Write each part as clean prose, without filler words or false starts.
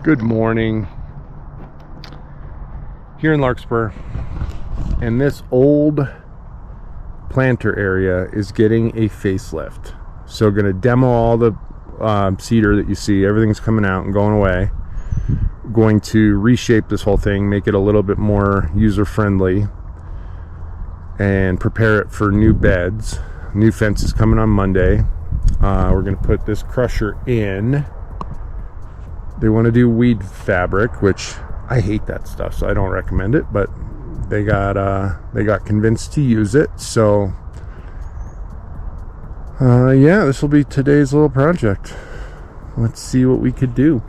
Good morning. Here in Larkspur, and this old planter area is getting a facelift. So gonna demo all the cedar that you see. Everything's coming out and going away. Going to reshape this whole thing, make it a little bit more user-friendly, and prepare it for new beds. New fence is coming on Monday. We're gonna put this crusher in. They want to do weed fabric, which I hate that stuff, so I don't recommend it, but they got convinced to use it. So yeah, this will be today's little project. Let's see what we could do.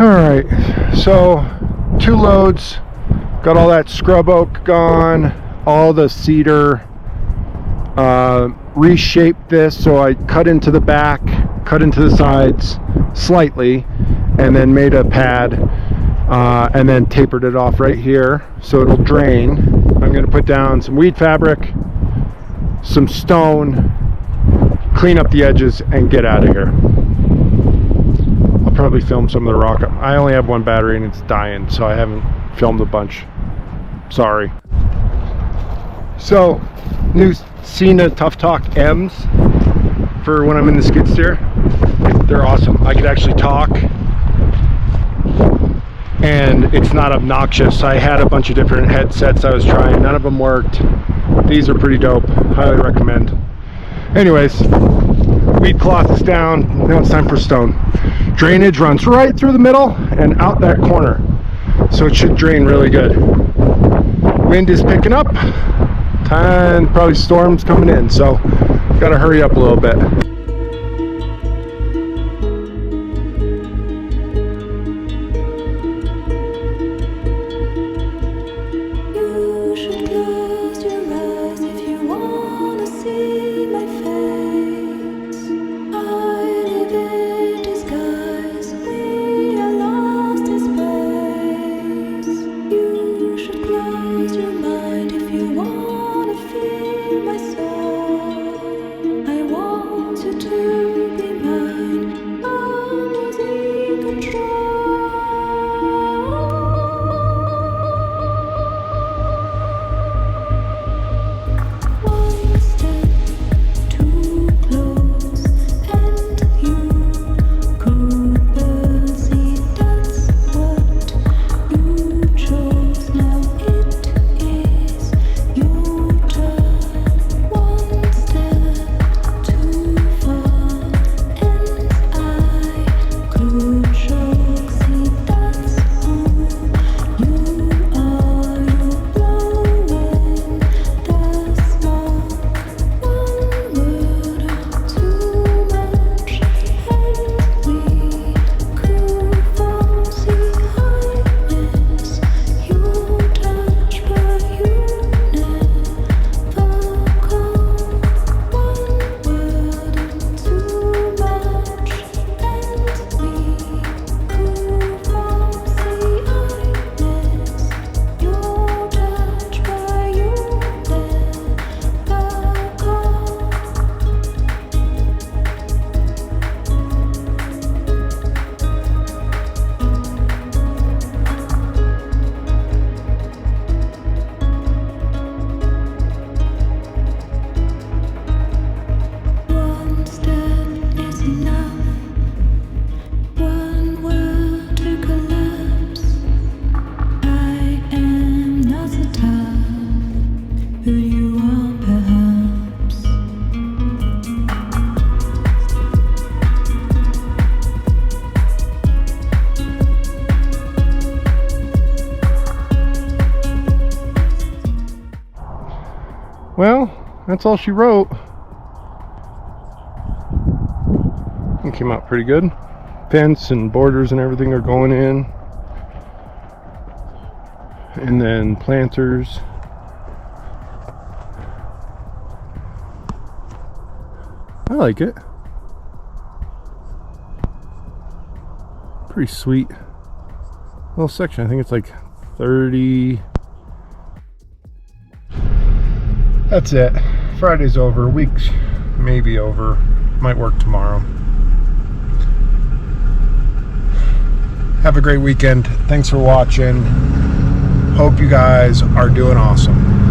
Alright, so 2 loads, got all that scrub oak gone, all the cedar, reshaped this, so I cut into the back, cut into the sides slightly, and then made a pad, and then tapered it off right here so it'll drain. I'm going to put down some weed fabric, some stone, clean up the edges, and get out of here. Probably film some of the rock. I only have one battery and it's dying, so I haven't filmed a bunch. Sorry. So, new Cena Tough Talk M's for when I'm in the skid steer. They're awesome. I could actually talk and it's not obnoxious. I had a bunch of different headsets I was trying. None of them worked. These are pretty dope. Highly recommend. Anyways, weed cloth is down. Now it's time for stone. Drainage runs right through the middle and out that corner, so it should drain really good. Wind is picking up, and probably storms coming in, so gotta hurry up a little bit. Well, that's all she wrote. It came out pretty good. Fence and borders and everything are going in. And then planters. I like it. Pretty sweet little section. I think it's like 30. That's it. Friday's over. Week's maybe over. Might work tomorrow. Have a great weekend. Thanks for watching. Hope you guys are doing awesome.